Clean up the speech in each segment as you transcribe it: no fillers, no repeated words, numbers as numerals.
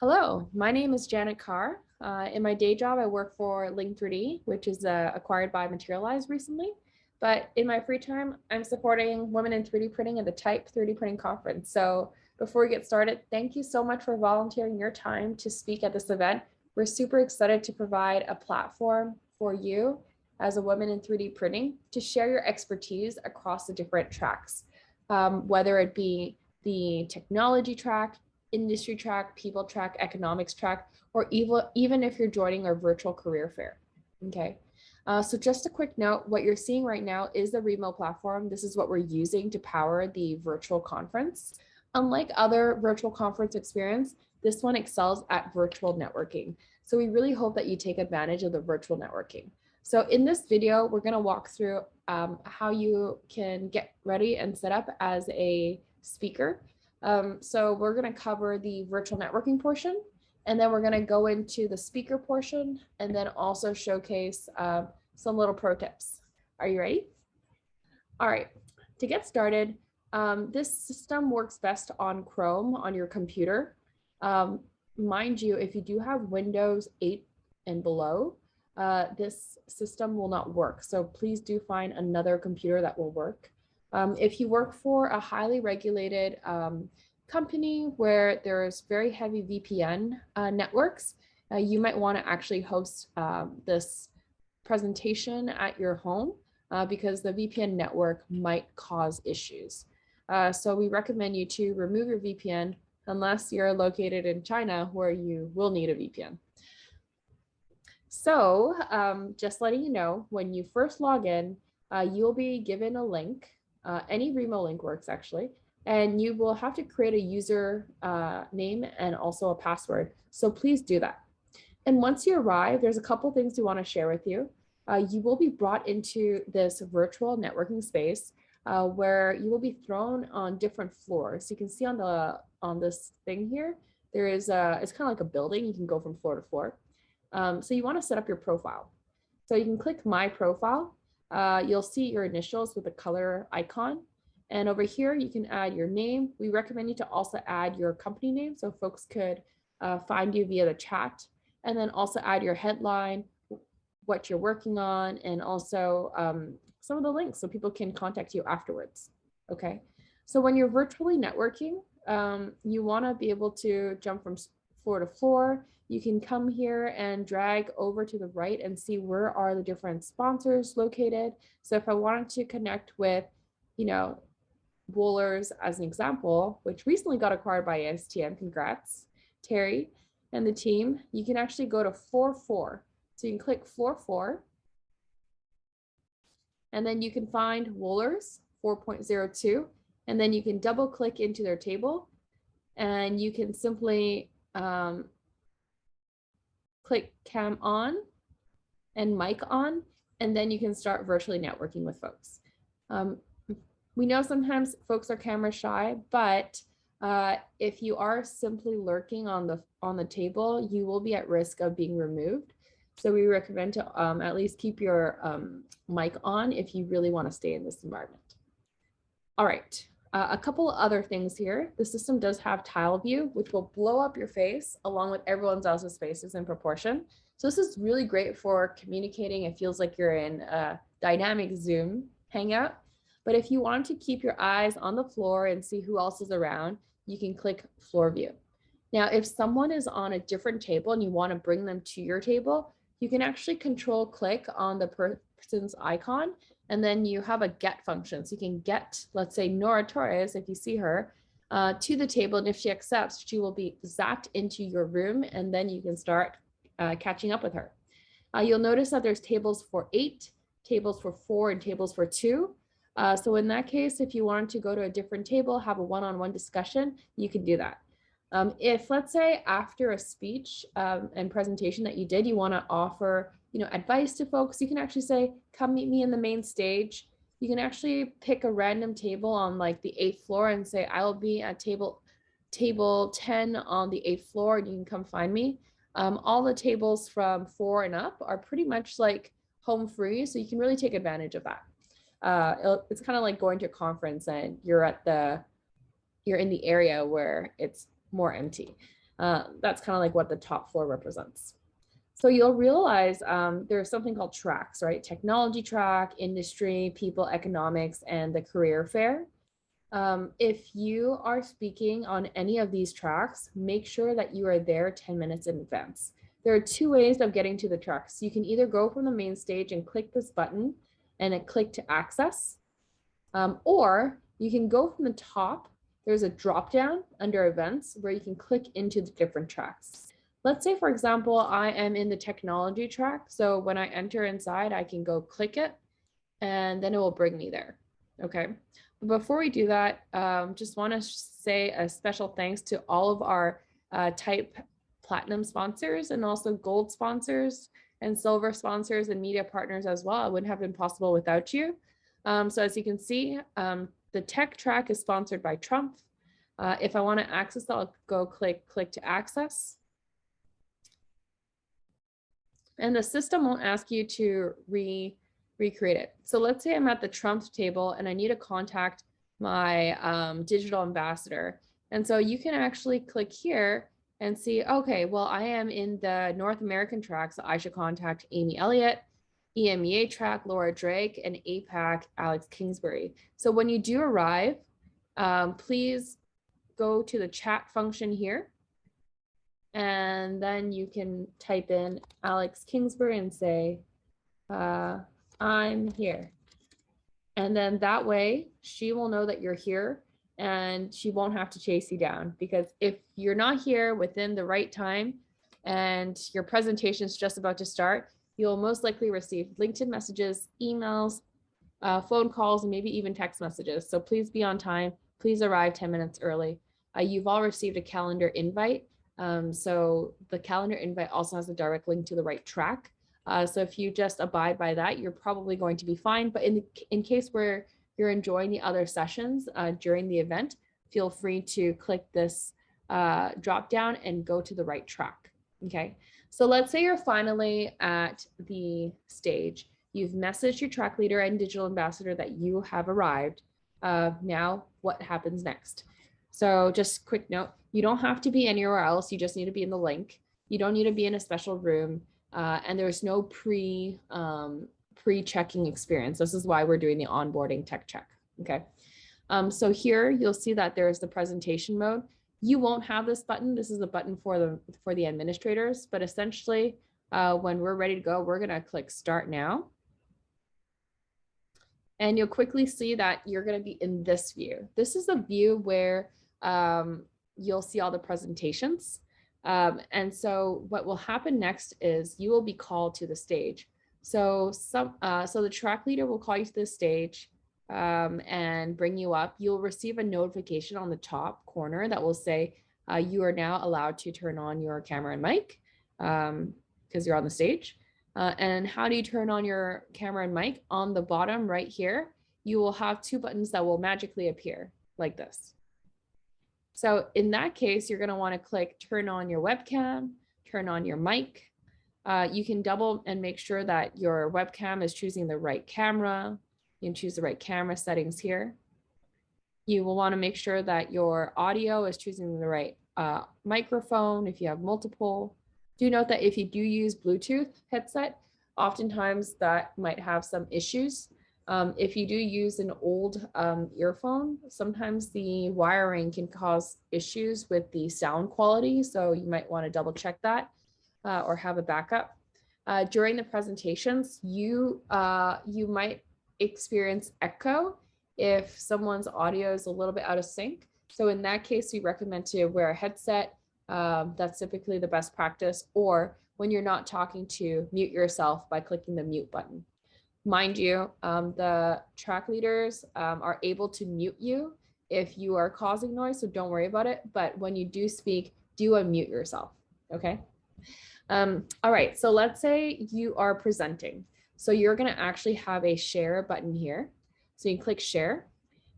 Hello, my name is Janet Carr. In my day job, I work for Link3D, which is acquired by Materialize recently. But in my free time, I'm supporting women in 3D printing at the TIPE 3D printing conference. So before we get started, thank you so much for volunteering your time to speak at this event. We're super excited to provide a platform for you as a woman in 3D printing to share your expertise across the different tracks, whether it be the technology track, industry track, people track, economics track, or even if you're joining our virtual career fair. Okay. So just a quick note, what you're seeing right now is the REMO platform. This is what we're using to power the virtual conference. Unlike other virtual conference experience, this one excels at virtual networking. So we really hope that you take advantage of the virtual networking. So in this video, we're going to walk through how you can get ready and set up as a speaker. So we're going to cover the virtual networking portion, and then we're going to go into the speaker portion, and then also showcase some little pro tips. Are you ready? All right, to get started, this system works best on Chrome on your computer. Mind you, if you do have Windows 8 and below, this system will not work. So please do find another computer that will work. If you work for a highly regulated company where there's very heavy VPN networks, you might want to actually host this presentation at your home because the VPN network might cause issues. So we recommend you to remove your VPN unless you're located in China where you will need a VPN. So just letting you know, when you first log in, you'll be given a link. Any REMO link works actually, and you will have to create a user name and also a password. So please do that. And once you arrive, there's a couple things we want to share with you. You will be brought into this virtual networking space where you will be thrown on different floors. You can see on this thing here, there is it's kind of like a building. You can go from floor to floor. So you want to set up your profile. So you can click My Profile. You'll see your initials with a color icon. And over here, you can add your name. We recommend you to also add your company name so folks could find you via the chat. And then also add your headline, what you're working on, and also some of the links so people can contact you afterwards. Okay. So when you're virtually networking, you want to be able to jump from floor to floor. You can come here and drag over to the right and see where are the different sponsors located. So if I wanted to connect with, Woolers as an example, which recently got acquired by STM, congrats, Terry and the team, you can actually go to floor 4. So you can click floor 4, and then you can find Woolers 4.02, and then you can double click into their table, and you can simply click cam on and mic on, and then you can start virtually networking with folks. We know sometimes folks are camera shy, but if you are simply lurking on the table, you will be at risk of being removed. So we recommend to at least keep your mic on if you really want to stay in this environment. All right. A couple other things here. The system does have tile view, which will blow up your face along with everyone else's faces in proportion. So this is really great for communicating. It feels like you're in a dynamic Zoom hangout. But if you want to keep your eyes on the floor and see who else is around, you can click floor view. Now, if someone is on a different table and you want to bring them to your table, you can actually control click on the person's icon, and then you have a get function. So you can get, let's say, Nora Torres, if you see her, to the table. And if she accepts, she will be zapped into your room, and then you can start catching up with her. You'll notice that there's tables for 8, tables for 4, and tables for 2. So in that case, if you wanted to go to a different table, have a one-on-one discussion, you can do that. If, let's say, after a speech and presentation that you did, you want to offer, advice to folks, you can actually say, come meet me in the main stage. You can actually pick a random table on like the 8th floor and say, I'll be at table 10 on the 8th floor, and you can come find me. All the tables from 4 and up are pretty much like home free, so you can really take advantage of that. It's kind of like going to a conference and you're in the area where it's more empty. That's kind of like what the top floor represents. So you'll realize there's something called tracks, right? Technology track, industry, people, economics, and the career fair. If you are speaking on any of these tracks, make sure that you are there 10 minutes in advance. There are two ways of getting to the tracks. You can either go from the main stage and click this button and then click to access, or you can go from the top. There's a drop down under events where you can click into the different tracks. Let's say, for example, I am in the technology track. So when I enter inside, I can go click it and then it will bring me there. Okay. But before we do that, just want to say a special thanks to all of our TIPE Platinum sponsors and also gold sponsors and silver sponsors and media partners as well. It wouldn't have been possible without you. So as you can see, the tech track is sponsored by Trump. If I want to access that, I'll go click to access. And the system won't ask you to recreate it. So let's say I'm at the Trump table and I need to contact my digital ambassador. And so you can actually click here and see, okay, well, I am in the North American track, so I should contact Amy Elliott, EMEA track, Laura Drake, and APAC, Alex Kingsbury. So when you do arrive, please go to the chat function here. And then you can type in Alex Kingsbury and say, I'm here. And then that way she will know that you're here and she won't have to chase you down, because if you're not here within the right time and your presentation is just about to start, you'll most likely receive LinkedIn messages, emails, phone calls, and maybe even text messages. So please be on time. Please arrive 10 minutes early. You've all received a calendar invite. So the calendar invite also has a direct link to the right track. So if you just abide by that, you're probably going to be fine. But in case where you're enjoying the other sessions during the event, feel free to click this drop down and go to the right track. Okay. So let's say you're finally at the stage. You've messaged your track leader and digital ambassador that you have arrived. Now, what happens next? So just quick note, you don't have to be anywhere else. You just need to be in the link. You don't need to be in a special room. And there's no pre-checking experience. This is why we're doing the onboarding tech check. Okay. So here you'll see that there's the presentation mode. You won't have this button. This is a button for the administrators, but essentially when we're ready to go, we're going to click start now. And you'll quickly see that you're going to be in this view. This is a view where you'll see all the presentations. And so what will happen next is you will be called to the stage. So the track leader will call you to the stage and bring you up. You'll receive a notification on the top corner that will say you are now allowed to turn on your camera and mic because you're on the stage. And how do you turn on your camera and mic? On the bottom right here, you will have two buttons that will magically appear like this. So in that case, you're going to want to click turn on your webcam, turn on your mic. You can double and make sure that your webcam is choosing the right camera. You can choose the right camera settings here. You will want to make sure that your audio is choosing the right microphone if you have multiple. Do note that if you do use Bluetooth headset, oftentimes that might have some issues. If you do use an old earphone, sometimes the wiring can cause issues with the sound quality. So you might want to double check that or have a backup. During the presentations, you might experience echo if someone's audio is a little bit out of sync. So in that case, we recommend to wear a headset. That's typically the best practice, or when you're not talking, to mute yourself by clicking the mute button. Mind you, the track leaders are able to mute you if you are causing noise, so don't worry about it. But when you do speak, do unmute yourself, okay? All right, so let's say you are presenting. So you're gonna actually have a share button here. So you can click share,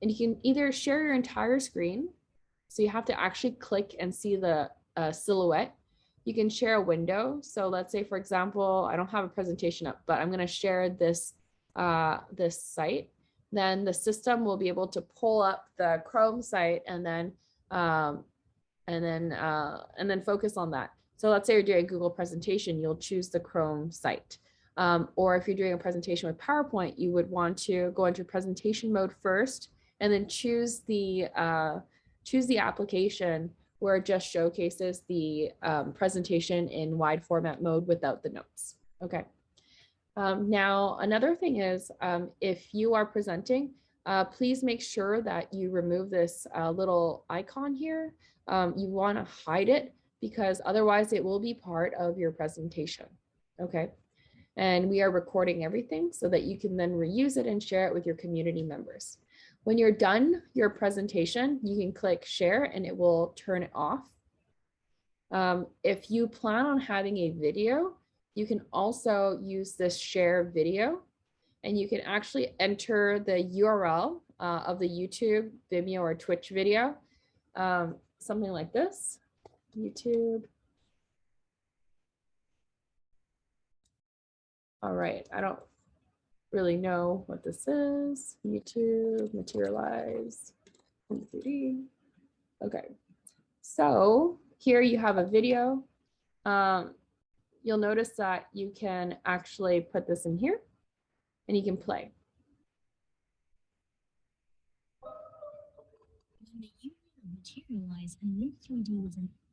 and you can either share your entire screen, so you have to actually click and see the silhouette. You can share a window. So let's say, for example, I don't have a presentation up, but I'm going to share this this site. Then the system will be able to pull up the Chrome site and then and then focus on that. So let's say you're doing a Google presentation, you'll choose the Chrome site. Or if you're doing a presentation with PowerPoint, you would want to go into presentation mode first, and then choose the application where it just showcases the presentation in wide format mode without the notes. Okay. Now, another thing is, if you are presenting, please make sure that you remove this little icon here. You want to hide it because otherwise it will be part of your presentation. Okay. And we are recording everything so that you can then reuse it and share it with your community members. When you're done your presentation, you can click share and it will turn it off. If you plan on having a video, you can also use this share video, and you can actually enter the URL of the YouTube, Vimeo, or Twitch video, something like this, YouTube. All right, I don't really know what this is. YouTube, materialize, 3D. Okay, so here you have a video. You'll notice that you can actually put this in here and you can play.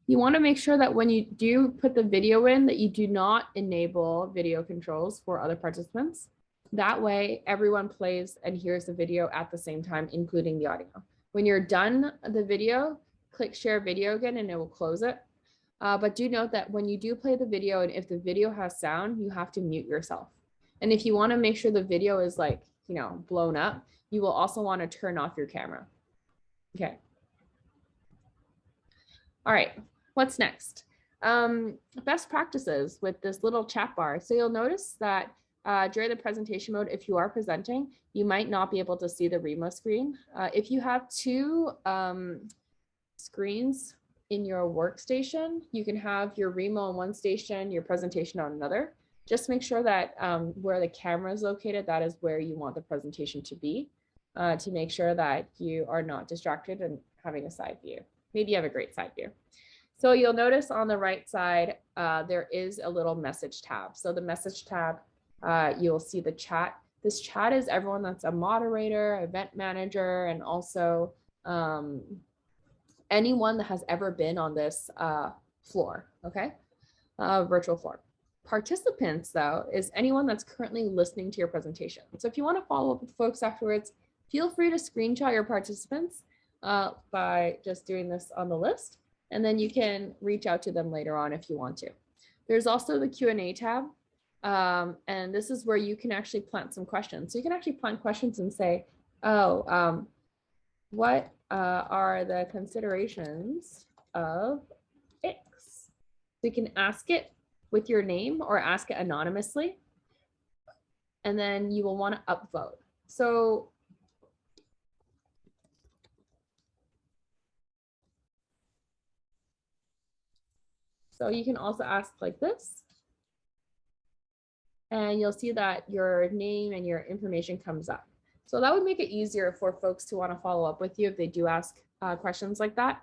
You want to make sure that when you do put the video in, that you do not enable video controls for other participants. That way everyone plays and hears the video at the same time, including the audio. When you're done the video, click share video again and it will close it. But do note that when you do play the video, and if the video has sound, you have to mute yourself. And if you want to make sure the video is like, blown up, you will also want to turn off your camera. Okay. All right, what's next? Best practices with this little chat bar. So you'll notice that during the presentation mode, if you are presenting, you might not be able to see the REMO screen. If you have two screens in your workstation, you can have your REMO on one station, your presentation on another. Just make sure that where the camera is located, that is where you want the presentation to be, to make sure that you are not distracted and having a side view. Maybe you have a great side view. So you'll notice on the right side, there is a little message tab. So the message tab, you'll see the chat. This chat is everyone that's a moderator, event manager, and also anyone that has ever been on this floor, okay? Virtual floor. Participants, though, is anyone that's currently listening to your presentation. So if you want to follow up with folks afterwards, feel free to screenshot your participants by just doing this on the list, and then you can reach out to them later on if you want to. There's also the Q&A tab, and this is where you can actually plant some questions. So you can actually plant questions and say, what are the considerations of X? So you can ask it with your name or ask it anonymously, and then you will want to upvote. So you can also ask like this, and you'll see that your name and your information comes up. So that would make it easier for folks to want to follow up with you if they do ask questions like that.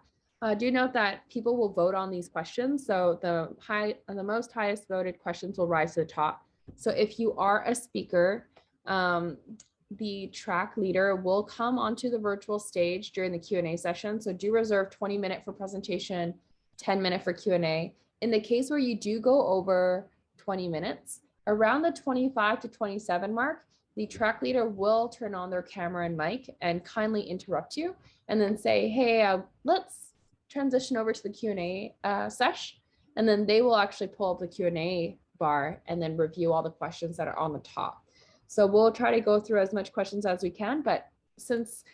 Do note that people will vote on these questions. So the most highest voted questions will rise to the top. So if you are a speaker, the track leader will come onto the virtual stage during the Q&A session. So do reserve 20-minute for presentation, 10-minute for Q&A. In the case where you do go over 20 minutes, around the 25 to 27 mark, the track leader will turn on their camera and mic and kindly interrupt you and then say, hey, let's transition over to the Q&A sesh. And then they will actually pull up the Q&A bar and then review all the questions that are on the top. So we'll try to go through as much questions as we can, but since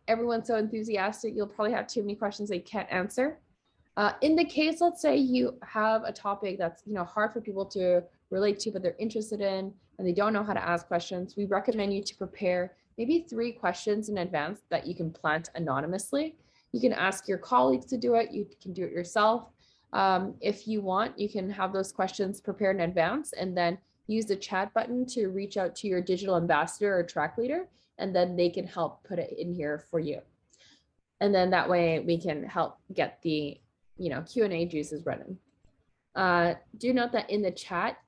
everyone's so enthusiastic, you'll probably have too many questions they can't answer. In the case, let's say you have a topic that's hard for people to relate to, but they're interested in, and they don't know how to ask questions, we recommend you to prepare maybe 3 questions in advance that you can plant anonymously. You can ask your colleagues to do it. You can do it yourself. If you want, you can have those questions prepared in advance and then use the chat button to reach out to your digital ambassador or track leader, and then they can help put it in here for you. And then that way we can help get the Q&A juice is running. Do note that in the chat,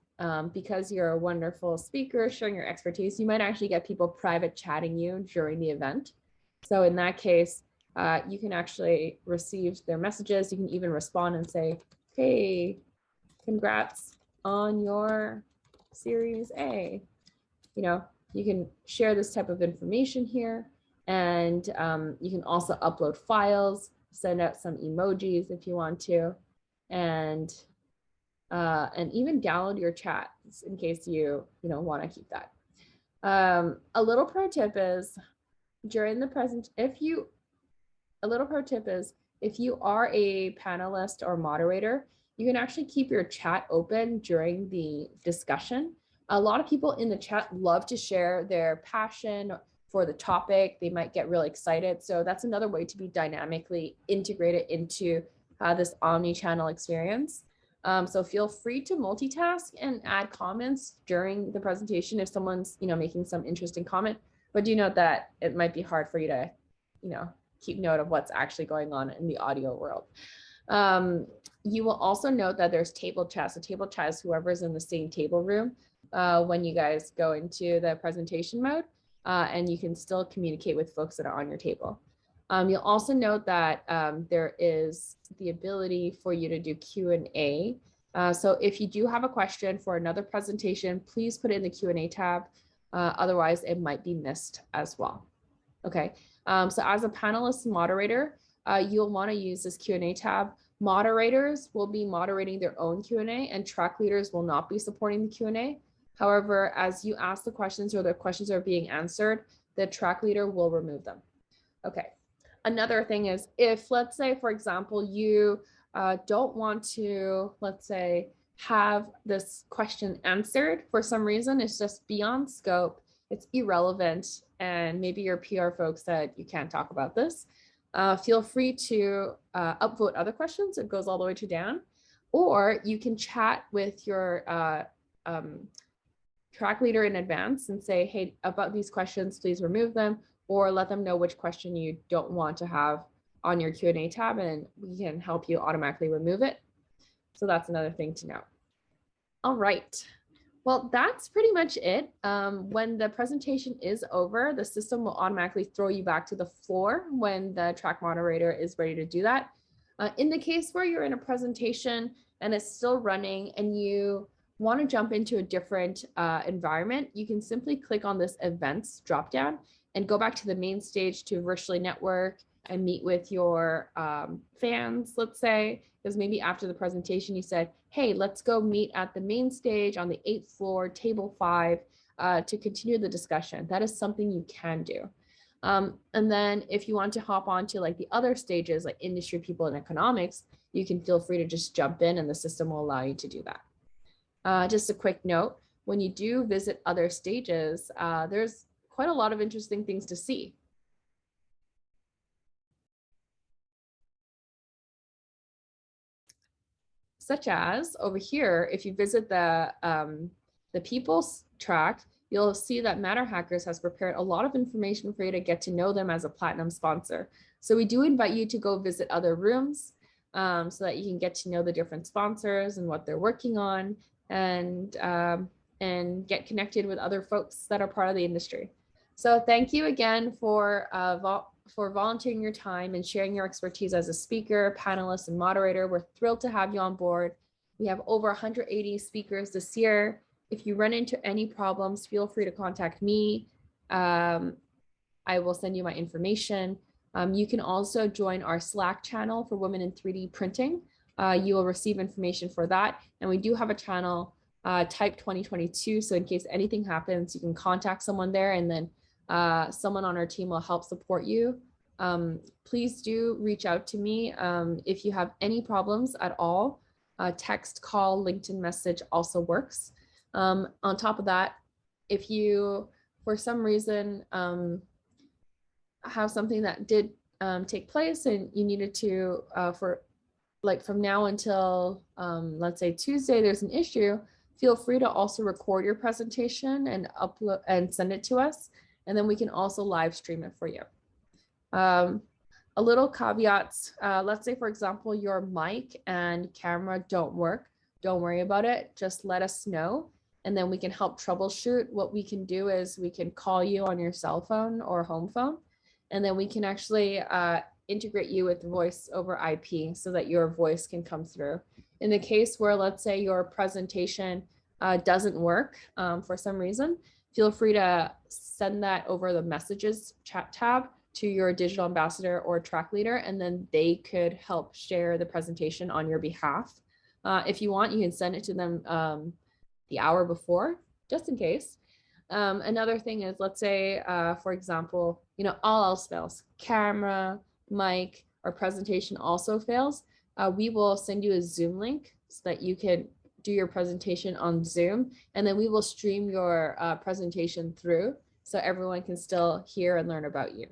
because you're a wonderful speaker sharing your expertise, you might actually get people private chatting you during the event. So in that case, you can actually receive their messages. You can even respond and say, hey, congrats on your Series A. You can share this type of information here, and you can also upload files, send out some emojis if you want to, and even download your chats in case you want to keep that. A little pro tip is during the present, if you are a panelist or moderator, you can actually keep your chat open during the discussion. A lot of people in the chat love to share their passion for the topic. They might get really excited. So that's another way to be dynamically integrated into this omni-channel experience. So feel free to multitask and add comments during the presentation if someone's making some interesting comment. But do note that it might be hard for you to keep note of what's actually going on in the audio world. You will also note that there's table chat. So table chat is whoever's in the same table room when you guys go into the presentation mode, and you can still communicate with folks that are on your table. You'll also note that there is the ability for you to do Q&A. So if you do have a question for another presentation, please put it in the Q&A tab. Otherwise, it might be missed as well. Okay, so as a panelist moderator, you'll want to use this Q&A tab. Moderators will be moderating their own Q&A, and track leaders will not be supporting the Q&A. However, as you ask the questions or the questions are being answered, the track leader will remove them. Okay. Another thing is if, let's say, for example, you don't want to, let's say, have this question answered for some reason, it's just beyond scope, it's irrelevant, and maybe your PR folks said you can't talk about this, feel free to upvote other questions. It goes all the way to down, or you can chat with your track leader in advance and say, hey, about these questions, please remove them, or let them know which question you don't want to have on your Q&A tab, and we can help you automatically remove it. So that's another thing to know. All right. Well, that's pretty much it. When the presentation is over, the system will automatically throw you back to the floor when the track moderator is ready to do that. In the case where you're in a presentation and it's still running and you want to jump into a different environment, you can simply click on this events dropdown and go back to the main stage to virtually network and meet with your fans, let's say, because maybe after the presentation you said, hey, let's go meet at the main stage on the 8th floor, table 5, to continue the discussion. That is something you can do. And then if you want to hop on to like the other stages, like industry, people, and economics, you can feel free to just jump in and the system will allow you to do that. Just a quick note, when you do visit other stages, there's quite a lot of interesting things to see. Such as over here, if you visit the people's track, you'll see that Matter Hackers has prepared a lot of information for you to get to know them as a platinum sponsor. So we do invite you to go visit other rooms so that you can get to know the different sponsors and what they're working on, and get connected with other folks that are part of the industry. So thank you again for volunteering your time and sharing your expertise as a speaker, panelist, and moderator. We're thrilled to have you on board. We have over 180 speakers this year. If you run into any problems, feel free to contact me. I will send you my information. You can also join our Slack channel for Women in 3D Printing. You will receive information for that. And we do have a channel, TIPE 2022. So in case anything happens, you can contact someone there, and then someone on our team will help support you. Please do reach out to me if you have any problems at all. Text, call, LinkedIn message also works. On top of that, if you, for some reason, have something that did take place and you needed to, from now until, let's say Tuesday, there's an issue, feel free to also record your presentation and upload and send it to us. And then we can also live stream it for you. A little caveats, let's say, for example, your mic and camera don't work. Don't worry about it. Just let us know, and then we can help troubleshoot. What we can do is we can call you on your cell phone or home phone, and then we can actually integrate you with voice over IP so that your voice can come through. In the case where, let's say, your presentation doesn't work for some reason, feel free to send that over the messages chat tab to your digital ambassador or track leader, and then they could help share the presentation on your behalf. If you want, you can send it to them the hour before, just in case. Another thing is, let's say, for example, all else fails, camera, mic, or presentation also fails. We will send you a Zoom link so that you can do your presentation on Zoom, and then we will stream your presentation through so everyone can still hear and learn about you.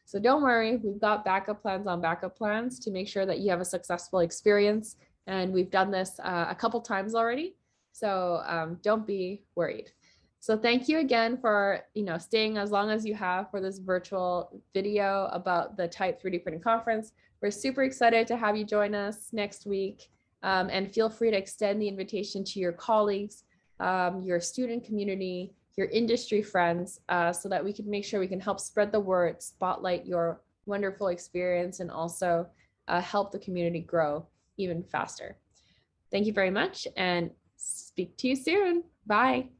So don't worry, we've got backup plans on backup plans to make sure that you have a successful experience. And we've done this a couple times already. So don't be worried. So thank you again for staying as long as you have for this virtual video about the TIPE 3D printing conference. We're super excited to have you join us next week. And feel free to extend the invitation to your colleagues, your student community, your industry friends, so that we can make sure we can help spread the word, spotlight your wonderful experience, and also help the community grow even faster. Thank you very much, and speak to you soon. Bye.